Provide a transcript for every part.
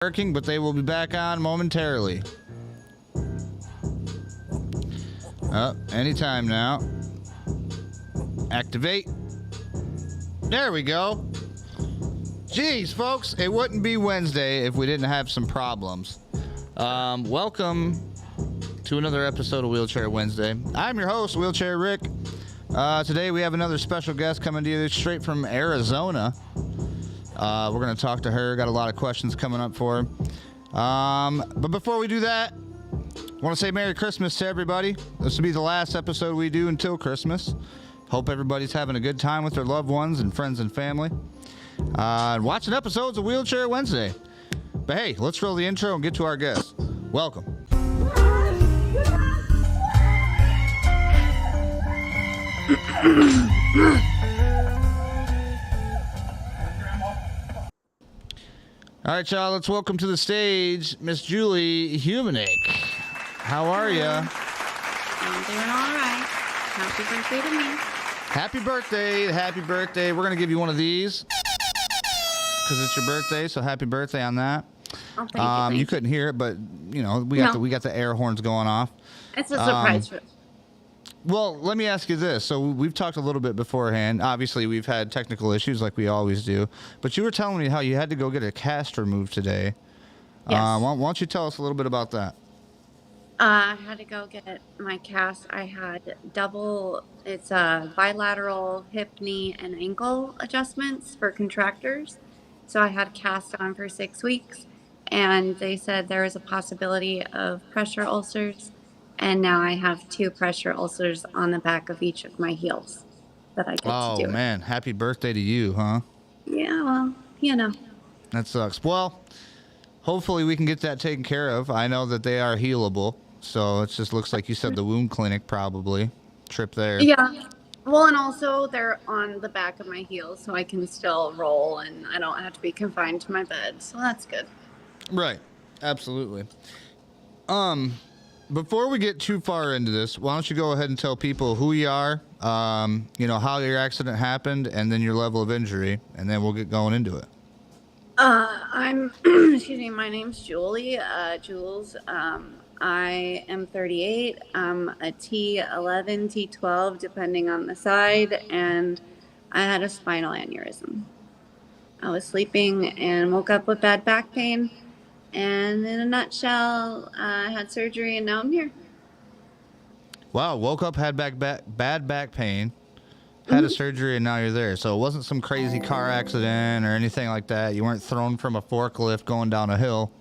Working, but they will be back on momentarily. Anytime now. Activate. There we go. Jeez, folks, it wouldn't be Wednesday if we didn't have some problems. Welcome to another episode of Wheelchair Wednesday. I'm your host, Wheelchair Rick. Today we have another special guest coming to you straight from Arizona. We're going to talk to her. Got a lot of questions coming up for her. But before we do that, I want to say Merry Christmas to everybody. This will be the last episode we do until Christmas. Hope everybody's having a good time with their loved ones and friends and family. And watching episodes of Wheelchair Wednesday. But hey, let's roll the intro and get to our guest. Welcome. All right, y'all, let's welcome to the stage Miss Julie Humeniuk. How are you? I'm doing all right. Happy birthday to me. Happy birthday. Happy birthday. We're going to give you one of these because it's your birthday, so happy birthday on that. Oh, thank you. You couldn't hear it, but, you know, we got the air horns going off. It's a surprise. Well, let me ask you this. So we've talked a little bit beforehand. Obviously, we've had technical issues like we always do. But you were telling me how you had to go get a cast removed today. Yes. Why don't you tell us a little bit about that? I had to go get my cast. I had it's a bilateral hip, knee, and ankle adjustments for contractors. So I had cast on for 6 weeks. And they said there was a possibility of pressure ulcers. And now I have 2 pressure ulcers on the back of each of my heels that I get to do. Oh, man. Happy birthday to you, huh? Yeah, well, you know. That sucks. Well, hopefully we can get that taken care of. I know that they are healable. So it just looks like you said the wound clinic probably. Trip there. Yeah. Well, and also they're on the back of my heels, so I can still roll and I don't have to be confined to my bed. So that's good. Right. Absolutely. Before we get too far into this, why don't you go ahead and tell people who you are, how your accident happened, and then your level of injury, and then we'll get going into it. My name's Julie, Jules. I am 38. I'm a T11, T12, depending on the side, and I had a spinal aneurysm. I was sleeping and woke up with bad back pain. And in a nutshell, I had surgery and now I'm here. Wow, woke up, had bad back pain, had a surgery, and now you're there. So it wasn't some crazy car accident or anything like that. You weren't thrown from a forklift going down a hill.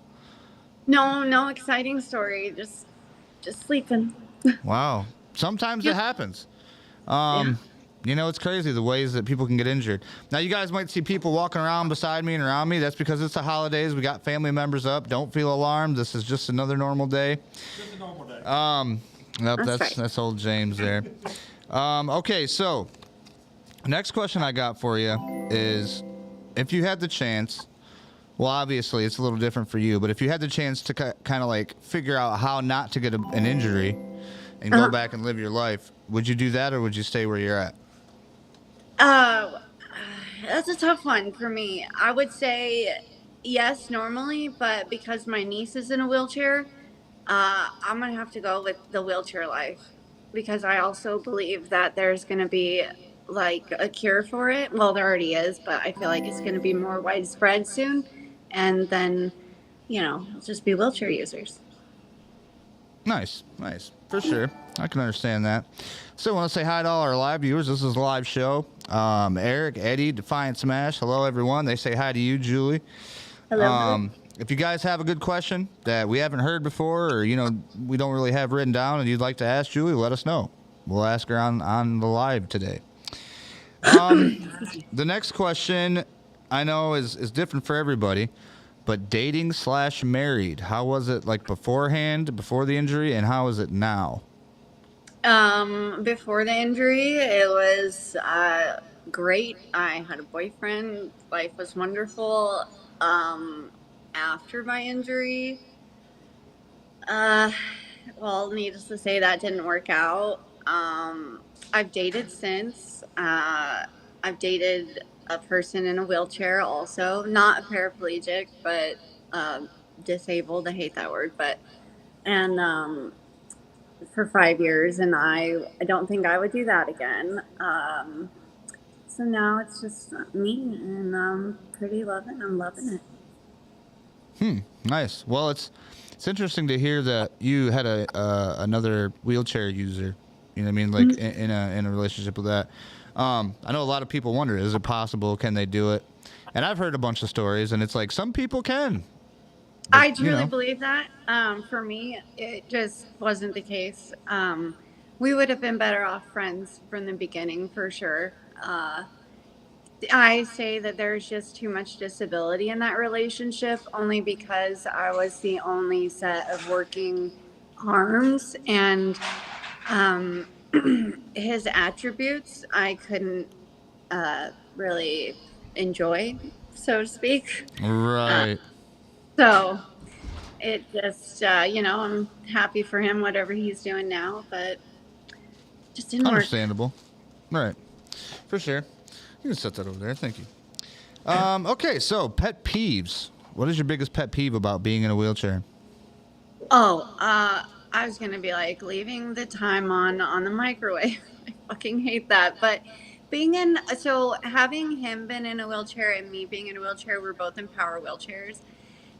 No exciting story. Just sleeping. Wow. Sometimes it happens. Yeah. It's crazy the ways that people can get injured. Now, you guys might see people walking around beside me and around me. That's because it's the holidays. We got family members up. Don't feel alarmed. This is just another normal day. Just a normal day. That's old James there. Okay, so next question I got for you is, if you had the chance, well, obviously it's a little different for you, but if you had the chance to kind of like figure out how not to get an injury and go back and live your life, would you do that or would you stay where you're at? That's a tough one for me. I would say yes normally, but because my niece is in a wheelchair, I'm going to have to go with the wheelchair life because I also believe that there's going to be like a cure for it. Well, there already is, but I feel like it's going to be more widespread soon. And then, just be wheelchair users. Nice. For sure. I can understand that. So I want to say hi to all our live viewers. This is a live show. Eric, Eddie, Defiant Smash. Hello, everyone. They say hi to you, Julie. Hello. If you guys have a good question that we haven't heard before or, we don't really have written down and you'd like to ask Julie, let us know. We'll ask her on the live today. The next question I know is different for everybody, but dating/married, how was it like beforehand, before the injury, and how is it now? Before the injury, it was great. I had a boyfriend. Life was wonderful. After my injury, needless to say, that didn't work out. I've dated since. I've dated a person in a wheelchair also, not a paraplegic, but disabled. I hate that word, but and for 5 years, and I don't think I would do that again. So now it's just me, and I'm loving it. Nice. Well, it's interesting to hear that you had another wheelchair user. You know what I mean? Like in a relationship with that. I know a lot of people wonder, is it possible? Can they do it? And I've heard a bunch of stories, and it's like some people can. But, I truly believe that. For me, it just wasn't the case. We would have been better off friends from the beginning for sure. I say that there's just too much disability in that relationship only because I was the only set of working arms, and um, his attributes I couldn't really enjoy, so to speak. Right. So it just, I'm happy for him, whatever he's doing now, but just didn't work. Understandable. Right. For sure. You can set that over there. Thank you. Okay, so pet peeves. What is your biggest pet peeve about being in a wheelchair? Oh, I was gonna be like leaving the time on the microwave. I fucking hate that. But having him been in a wheelchair and me being in a wheelchair, we're both in power wheelchairs,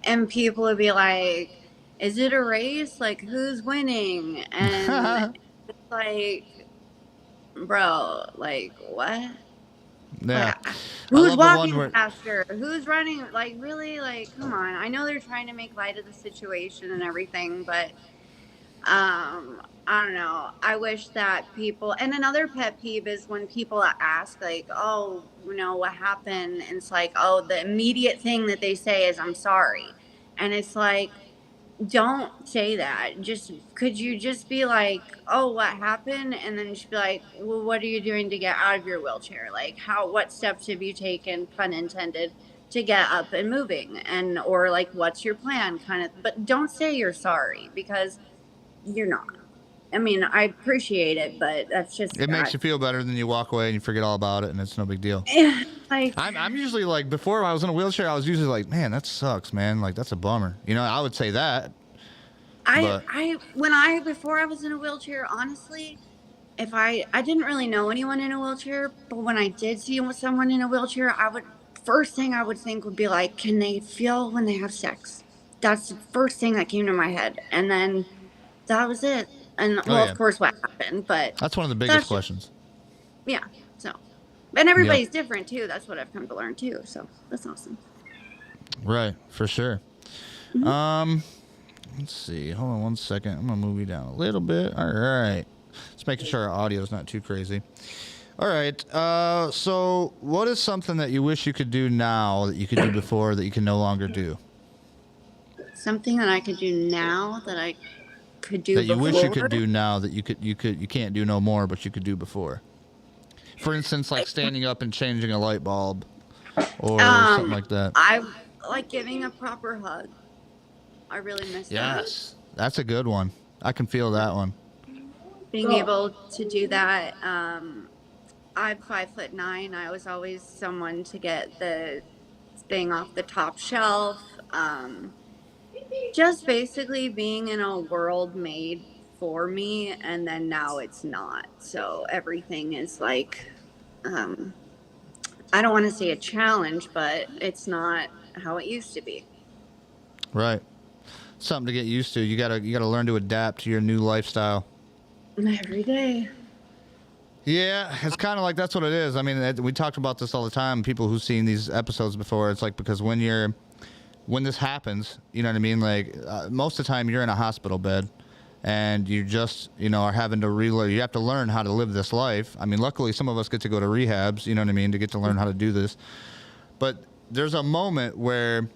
and people would be like, "Is it a race? Like who's winning?" And it's like, bro, like what? Yeah. Who's walking faster? Who's running? Like, really? Like, come on. I know they're trying to make light of the situation and everything, but I don't know. I wish that people, and another pet peeve is when people ask, like, oh, what happened? And it's like, oh, the immediate thing that they say is, I'm sorry. And it's like, don't say that. Could you just be like, oh, what happened? And then just be like, well, what are you doing to get out of your wheelchair? Like, what steps have you taken, pun intended, to get up and moving? Or like, what's your plan? But don't say you're sorry, because you're not. I mean, I appreciate it, but that's just. It makes you feel better, than you walk away and you forget all about it, and it's no big deal. I'm usually like, before I was in a wheelchair, I was usually like, man, that sucks, man. Like, that's a bummer. I would say that. Before I was in a wheelchair, honestly, if I didn't really know anyone in a wheelchair, but when I did see someone in a wheelchair, first thing I would think would be like, can they feel when they have sex? That's the first thing that came to my head, and then that was it. And of course, what happened? But that's one of the biggest questions. Yeah. So, and everybody's different too. That's what I've come to learn too. So that's awesome. Right, for sure. Mm-hmm. Let's see. Hold on one second. I'm gonna move you down a little bit. All right. Just making sure our audio is not too crazy. All right. So what is something that you wish you could do now that you could do before that you can no longer do? Something that I could do now that I could do that you before? Wish you could do now that you can't do no more, but you could do before. For instance, like standing up and changing a light bulb, or something like that. I like giving a proper hug. I really miss that. Yes, that's a good one. I can feel that one. Being able to do that. I'm 5'9". I was always someone to get the thing off the top shelf. Just basically being in a world made for me, and then now it's not. So everything is like, I don't want to say a challenge, but it's not how it used to be. Right. Something to get used to. You gotta learn to adapt to your new lifestyle. Every day. Yeah, it's kind of like that's what it is. I mean, we talked about this all the time. People who've seen these episodes before, it's like, because when this happens, you know what I mean? Like, most of the time you're in a hospital bed and you just, are having to relearn. You have to learn how to live this life. I mean, luckily some of us get to go to rehabs, you know what I mean, to get to learn how to do this. But there's a moment where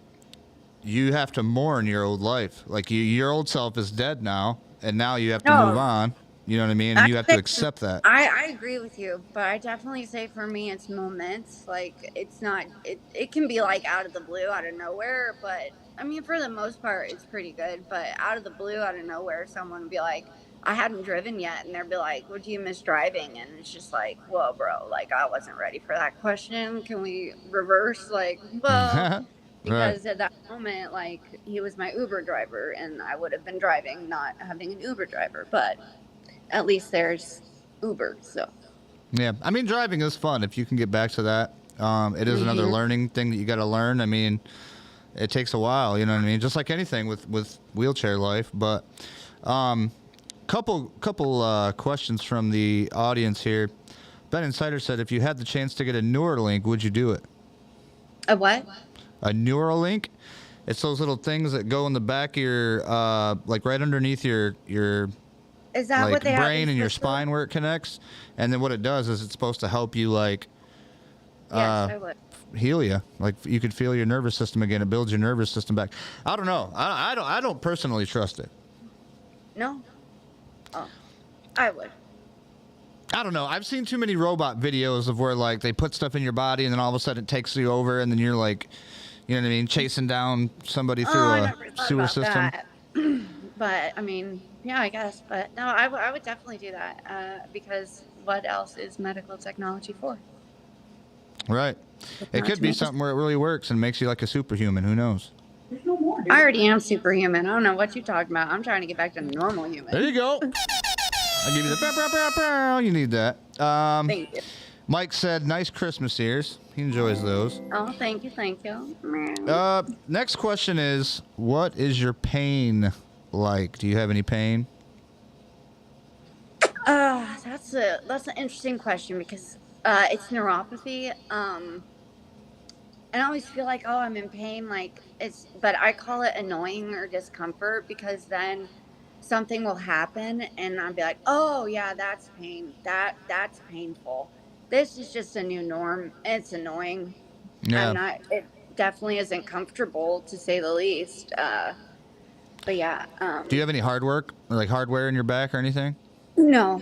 you have to mourn your old life. Like, your old self is dead now, and now you have to move on. You know what I mean? And you have to accept that. I agree with you, but I definitely say for me it's moments. Like, it's not, it can be like out of the blue, out of nowhere, but I mean, for the most part, it's pretty good. But out of the blue, out of nowhere, someone would be like, I hadn't driven yet, and they'd be like, "Would you miss driving?" And it's just like, whoa, bro, like, I wasn't ready for that question. Can we reverse? Like, well, because at that moment, like, he was my Uber driver, and I would have been driving, not having an Uber driver. But at least there's Uber, so. Yeah, I mean, driving is fun if you can get back to that. It is another learning thing that you got to learn. I mean, it takes a while, you know what I mean? Just like anything with wheelchair life. But couple questions from the audience here. Ben Insider said, if you had the chance to get a Neuralink, would you do it? A what? A Neuralink? It's those little things that go in the back of your, like right underneath your is that like what they brain have and your spine where it connects. And then what it does is it's supposed to help you like yes, I would. heal you. Like you could feel your nervous system again. It builds your nervous system back. I don't know. I don't personally trust it. No? Oh, I would. I don't know. I've seen too many robot videos of where like they put stuff in your body and then all of a sudden it takes you over and then you're like, you know what I mean, chasing down somebody through a sewer system. But I mean, yeah, I guess. But no, I would definitely do that because what else is medical technology for? Right. It could be something where it really works and makes you like a superhuman. Who knows? I already am superhuman. I don't know what you're talking about. I'm trying to get back to normal human. There you go. I'll give you the bow, bow, bow, bow. You need that. Thank you. Mike said, nice Christmas ears. He enjoys those. Oh, thank you, thank you. Next question is, what is your pain like? Do you have any pain? That's an interesting question because it's neuropathy. And I always feel like, oh, I'm in pain. Like but I call it annoying or discomfort because then something will happen and I'll be like, oh yeah, that's pain. That's painful. This is just a new norm. It's annoying. Yeah. It definitely isn't comfortable to say the least. But yeah. Do you have any hardware in your back or anything? No.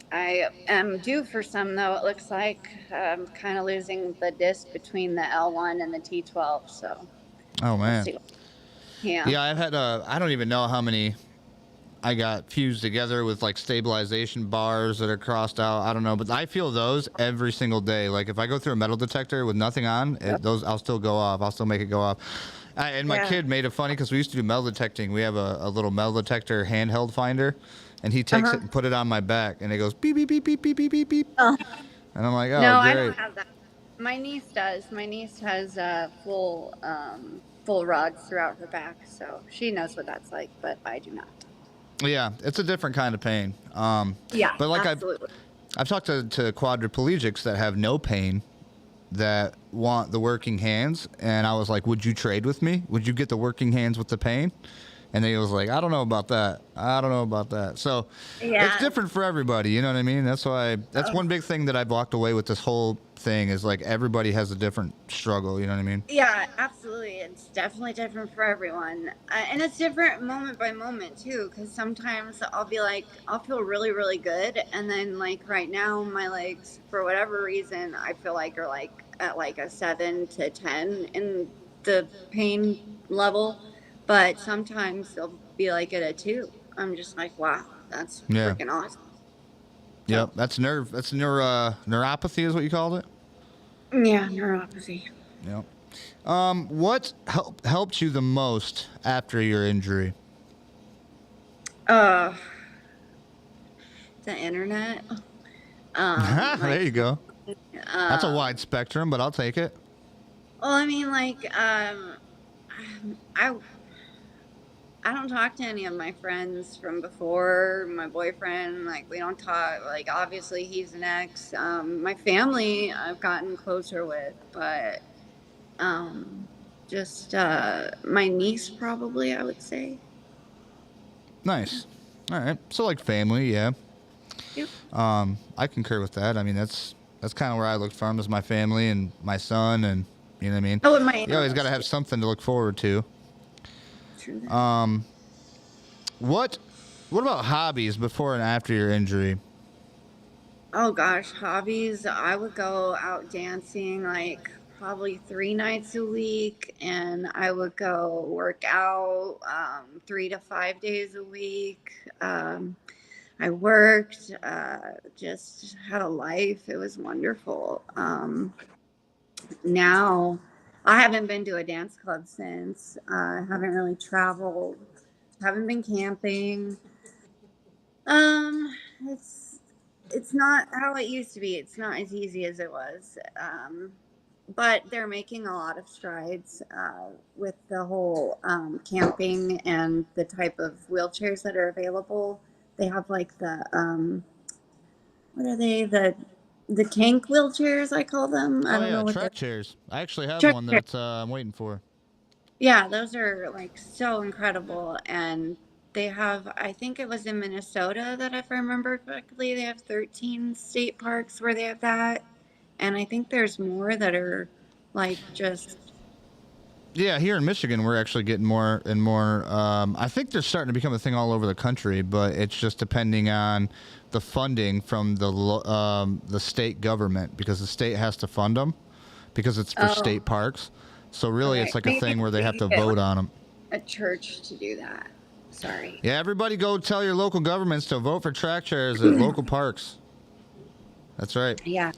I am due for some though. It looks like I'm kind of losing the disc between the L1 and the T12. So. Oh man. Yeah. Yeah, I've had I don't even know how many I got fused together with like stabilization bars that are crossed out. I don't know, but I feel those every single day. Like if I go through a metal detector with nothing on, those I'll still go off. I'll still make it go off. And my kid made it funny because we used to do metal detecting. We have a little metal detector handheld finder, and he takes it and put it on my back, and it goes beep beep beep beep beep beep beep beep. And I'm like, oh, no, great. I don't have that. My niece does. My niece has full rods throughout her back, so she knows what that's like, but I do not. Yeah, it's a different kind of pain. Yeah, but like absolutely. I've talked to quadriplegics that have no pain that want the working hands, and I was like, would you trade with me? Would you get the working hands with the pain? And they was like, I don't know about that. So it's different for everybody. You know what I mean? That's one big thing that I've walked away with this whole thing is like everybody has a different struggle. You know what I mean? Yeah, absolutely. It's definitely different for everyone. And it's different moment by moment too, because sometimes I'll feel really, really good. And then like right now, my legs, for whatever reason, I feel like are like at like a 7 to 10 in the pain level. But sometimes they'll be like at a 2. I'm just like, wow, that's freaking awesome. Yep, that's neuropathy is what you called it? Yeah, neuropathy. Yep. What helped you the most after your injury? The internet. There you go. That's a wide spectrum, but I'll take it. Well, I mean, like, I don't talk to any of my friends from before. My boyfriend, like, we don't talk. Like, obviously, he's an ex. My family, I've gotten closer with, but just my niece, probably, I would say. Nice. All right. So, like, family, yeah. Yep. I concur with that. I mean, that's kind of where I look from is my family and my son, and you know what I mean. Oh, and my you always got to have something to look forward to. True. What about hobbies before and after your injury? Oh gosh, hobbies. I would go out dancing like probably 3 nights a week, and I would go work out 3 to 5 days a week. I worked, just had a life. It was wonderful. Now, I haven't been to a dance club since. Haven't really traveled. Haven't been camping. Um, it's it's not how it used to be. It's not as easy as it was. But they're making a lot of strides with the whole camping and the type of wheelchairs that are available. They have like the what are they? The tank wheelchairs, I call them. I Oh don't yeah, know what they're. track chairs. I actually have Check. one that I'm waiting for. Yeah, those are like so incredible. And they have, I think it was in Minnesota that if I remember correctly, they have 13 state parks where they have that. And I think there's more that are like just, Yeah, here in Michigan, we're actually getting more and more. I think they're starting to become a thing all over the country, but it's just depending on the funding from the state government, because the state has to fund them because it's for oh, state parks. So really, okay. it's like a Maybe thing where they have you to get like vote on them. a church to do that. Sorry. Yeah, everybody go tell your local governments to vote for track chairs at local parks. That's right. Yeah.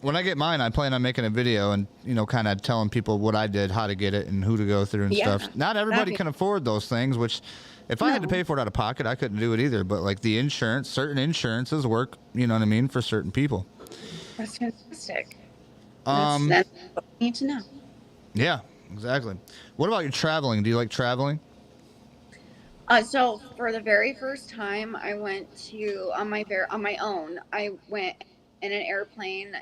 When I get mine, I plan on making a video and, kind of telling people what I did, how to get it, and who to go through and Yeah. stuff. Not everybody can afford those things, which if I had to No. pay for it out of pocket, I couldn't do it either. But like the insurance, certain insurances work, you know what I mean, for certain people. That's fantastic. Um, That's what we need to know. yeah, exactly. What about your traveling? Do you like traveling? So for the very first time, I went to on my own. I went in an airplane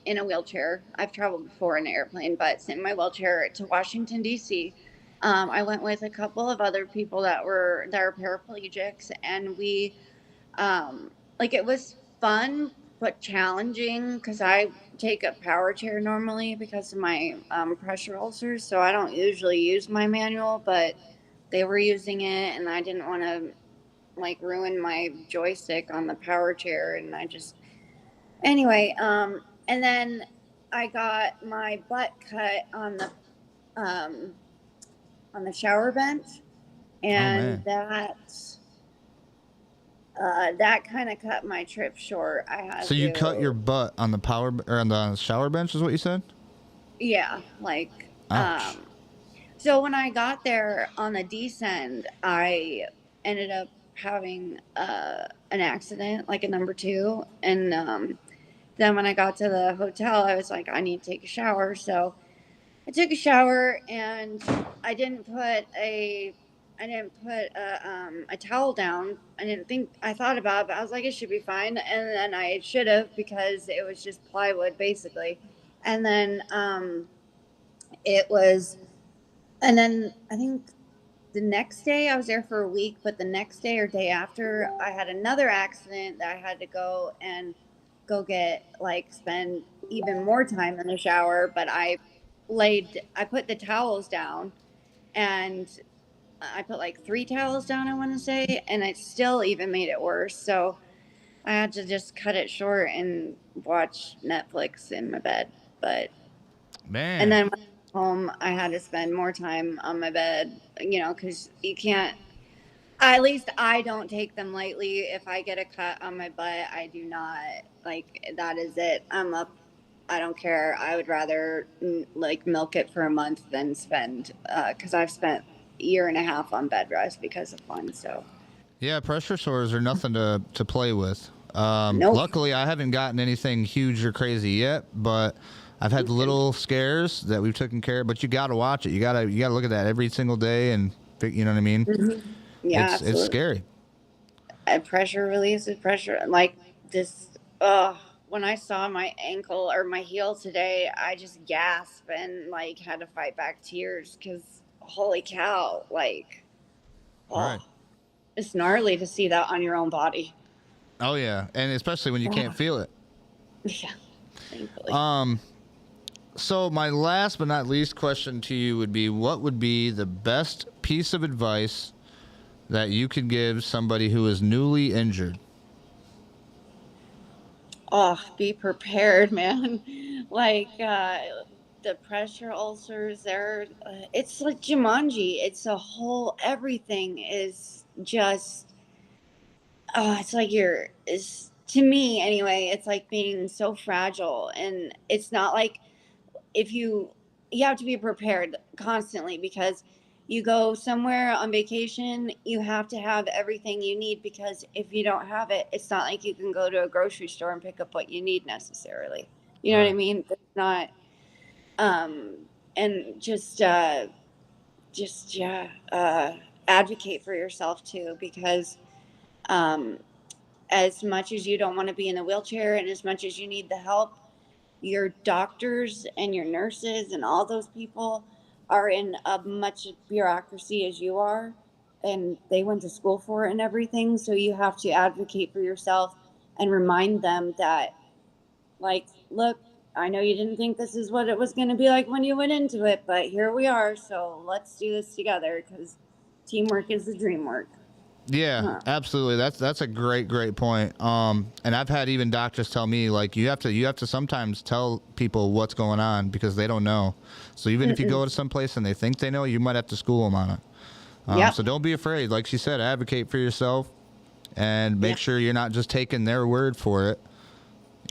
in a wheelchair. I've traveled before in an airplane, but in my wheelchair to Washington D.C. I went with a couple of other people that are paraplegics, and we like it was fun but challenging because I take a power chair normally because of my pressure ulcers, so I don't usually use my manual, but they were using it and I didn't want to like ruin my joystick on the power chair, and I just anyway and then I got my butt cut um on the shower bench, Oh and man. that kind of cut my trip short. I had So you cut your to, butt on the or on the shower bench, is what you said? yeah, like Ouch. so when I got there on the descend, I ended up having an accident, like a number two, and then when I got to the hotel, I was like, I need to take a shower. So I took a shower, and I didn't put a a towel down. I thought about it, but I was like, it should be fine. And then I should have, because it was just plywood basically. And then it was, and then I think the next day I was there for a week, but the next day or day after I had another accident that I had to go and go get like spend even more time in the shower. But I put the towels down, and I put like three towels down, I want to say, and it still even made it worse. So I had to just cut it short and watch Netflix in my bed. But and Man. then when I got home, I had to spend more time on my bed, because you can't. At least I don't take them lightly. If I get a cut on my butt, I do not like that. Is it? I'm up. I don't care. I would rather like milk it for a month than spend because I've spent a year and a half on bed rest because of one. So Yeah, pressure sores are nothing to play with. nope. Luckily, I haven't gotten anything huge or crazy yet, but I've had little scares that we've taken care of. But you got to watch it. You gotta look at that every single day, and you know what I mean. Mm-hmm. Yeah, It's absolutely. scary. Pressure releases pressure. Like this, when I saw my ankle or my heel today, I just gasped and like had to fight back tears because holy cow, like, Right. oh, it's gnarly to see that on your own body. Oh yeah, and especially when you can't Yeah, feel it. yeah, thankfully. Um. So my last but not least question to you would be: what would be the best piece of advice that you could give somebody who is newly injured? Oh, be prepared, man. Like, the pressure ulcers, it's like Jumanji. It's a whole, everything is just it's like to me anyway, it's like being so fragile, and it's not like if you have to be prepared constantly, because you go somewhere on vacation, you have to have everything you need, because if you don't have it, it's not like you can go to a grocery store and pick up what you need necessarily. You know what I mean? It's not um and just yeah, advocate for yourself too, because um as much as you don't want to be in a wheelchair and as much as you need the help, your doctors and your nurses and all those people are in a much bureaucracy as you are, and they went to school for it and everything. So you have to advocate for yourself and remind them that, like, look, I know you didn't think this is what it was going to be like when you went into it, but here we are. So let's do this together, because teamwork is the dream work. Yeah, absolutely. That's a great point. And I've had even doctors tell me, like, you have to sometimes tell people what's going on because they don't know. So even if you go to some place and they think they know, you might have to school them on it. So don't be afraid. Like she said, advocate for yourself and make sure you're not just taking their word for it.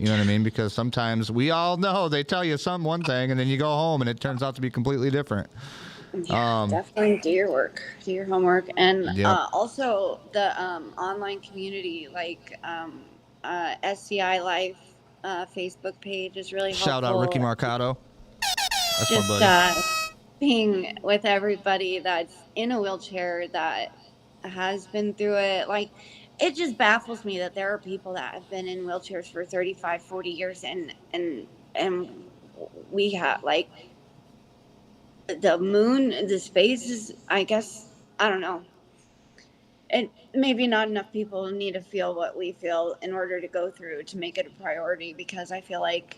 You know what I mean? Because sometimes we all know they tell you one thing and then you go home and it turns out to be completely different. Yeah, definitely do your work, do your homework, and Yep. also the online community, like SCI Life Facebook page is really helpful. Shout out Ricky Marcato. That's Just my buddy. being with everybody that's in a wheelchair that has been through it. Like, it just baffles me that there are people that have been in wheelchairs for 35, 40 years, and we have, like, the moon, the space is, I guess, I don't know. And maybe not enough people need to feel what we feel in order to go through to make it a priority, because I feel like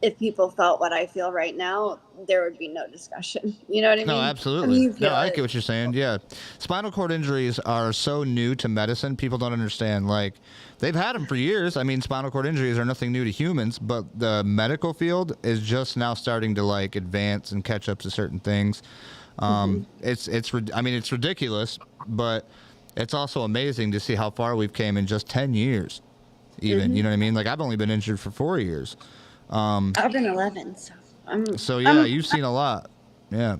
if people felt what I feel right now, there would be no discussion. You know what I mean? No, I absolutely. mean, you No, feel I it. get what you're saying. Yeah. Spinal cord injuries are so new to medicine. People don't understand. Like, they've had them for years. I mean, spinal cord injuries are nothing new to humans, but the medical field is just now starting to, like, advance and catch up to certain things. It's ridiculous, but it's also amazing to see how far we've came in just 10 years even. You know what I mean? Like, I've only been injured for 4 years. I've been 11, so You've seen a lot. Yeah.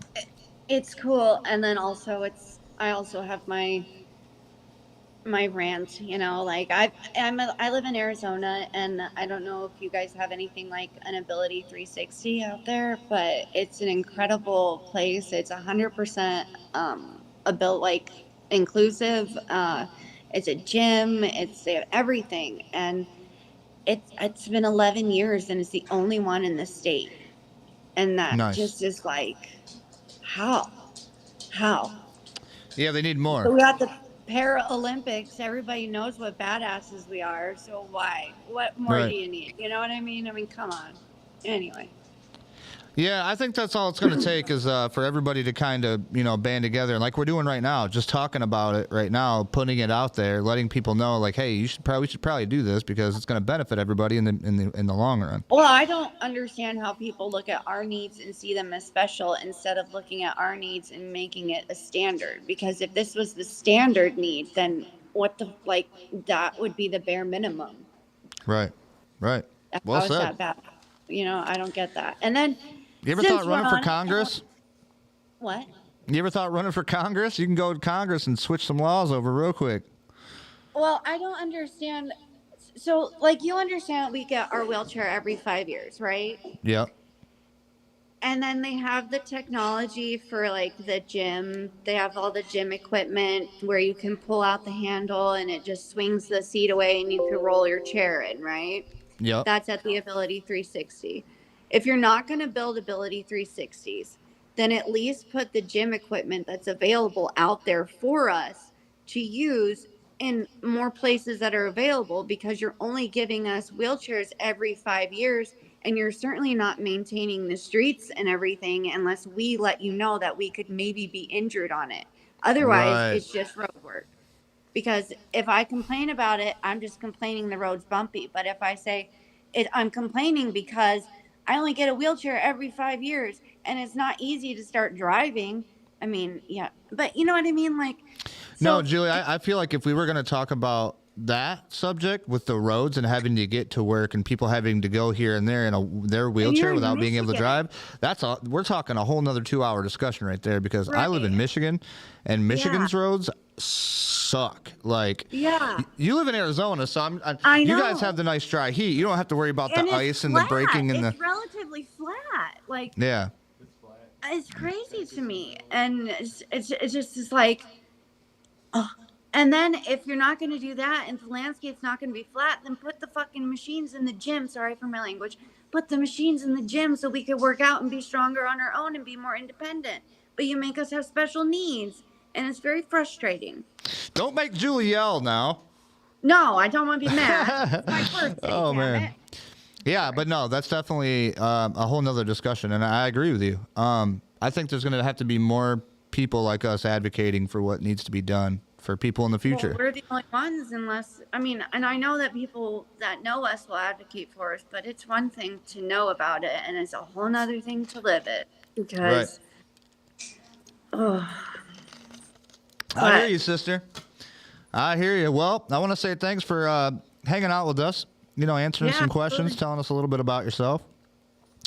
it's cool. And then also I also have my rant, like, I live in Arizona, and I don't know if you guys have anything like an Ability 360 out there, but it's an incredible place. It's 100% like inclusive. It's a gym. They have everything, and it's been 11 years, and it's the only one in the state, and that Nice. just is like, how. Yeah, they need So more. we got the Paralympics. Everybody knows what badasses we are. So why? What more do Right. you need? You know what I mean? I mean, come on. Anyway. Yeah, I think that's all it's going to take is for everybody to kind of, band together. And like we're doing right now, just talking about it right now, putting it out there, letting people know, like, hey, we should probably do this because it's going to benefit everybody in the long run. Well, I don't understand how people look at our needs and see them as special instead of looking at our needs and making it a standard. Because if this was the standard need, then that would be the bare minimum. Right. Well How is said. that bad? I don't get that. And then, You ever since thought running we're for on it, Congress? What? You ever thought running for Congress? You can go to Congress and switch some laws over real quick. Well, I don't understand. So, like, you understand we get our wheelchair every 5 years, right? Yep. And then they have the technology for, like, the gym. They have all the gym equipment where you can pull out the handle and it just swings the seat away and you can roll your chair in, right? Yep. That's at the Ability 360. If you're not going to build Ability 360s, then at least put the gym equipment that's available out there for us to use in more places that are available, because you're only giving us wheelchairs every 5 years, and you're certainly not maintaining the streets and everything unless we let you know that we could maybe be injured on it. Otherwise, Right. it's just road work. Because if I complain about it, I'm just complaining the road's bumpy. But if I say I'm complaining because I only get a wheelchair every 5 years and it's not easy to start driving. But you know what I mean? Like, No, so Julie, I feel like if we were going to talk about that subject with the roads and having to get to work and people having to go here and there in their wheelchair without being able to drive, we're talking a whole nother 2-hour discussion right there, because I live in Michigan, and Michigan's roads suck. Like, you live in Arizona, so I know. you guys have the nice dry heat. You don't have to worry about the ice and the braking and it's relatively flat. Like, yeah. It's crazy to me, and it's just like, oh. And then if you're not going to do that, and the landscape's not going to be flat, then put the fucking machines in the gym. Sorry for my language. Put the machines in the gym so we could work out and be stronger on our own and be more independent. But you make us have special needs, and it's very frustrating. Don't make Julie yell now. No, I don't want to be mad. It's my birthday. Oh man. Yeah, but no, that's definitely a whole nother discussion, and I agree with you. I think there's going to have to be more people like us advocating for what needs to be done for people in the future. Well, we're the only ones, and I know that people that know us will advocate for us, but it's one thing to know about it, and it's a whole nother thing to live it. Because, I hear you, sister. I hear you. Well, I want to say thanks for hanging out with us. Answering some questions, telling us a little bit about yourself.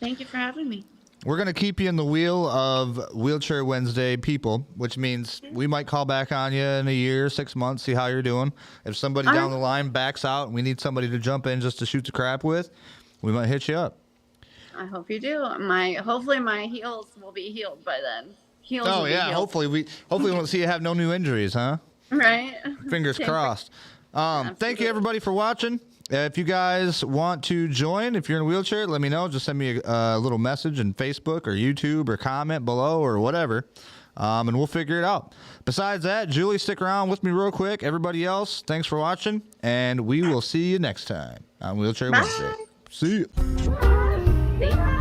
Thank you for having me. We're going to keep you in the wheel of Wheelchair Wednesday people, which means we might call back on you in a year, 6 months, see how you're doing. If somebody down the line backs out and we need somebody to jump in just to shoot the crap with, we might hit you up. I hope you do. Hopefully my heels will be healed by then. Oh, yeah. Hopefully we won't see you have no new injuries, huh? Right. Fingers crossed. Thank you, everybody, for watching. If you guys want to join, if you're in a wheelchair, let me know. Just send me a little message in Facebook or YouTube or comment below or whatever, and we'll figure it out. Besides that, Julie, stick around with me real quick. Everybody else, thanks for watching, and we will see you next time on Wheelchair Wednesday. See you.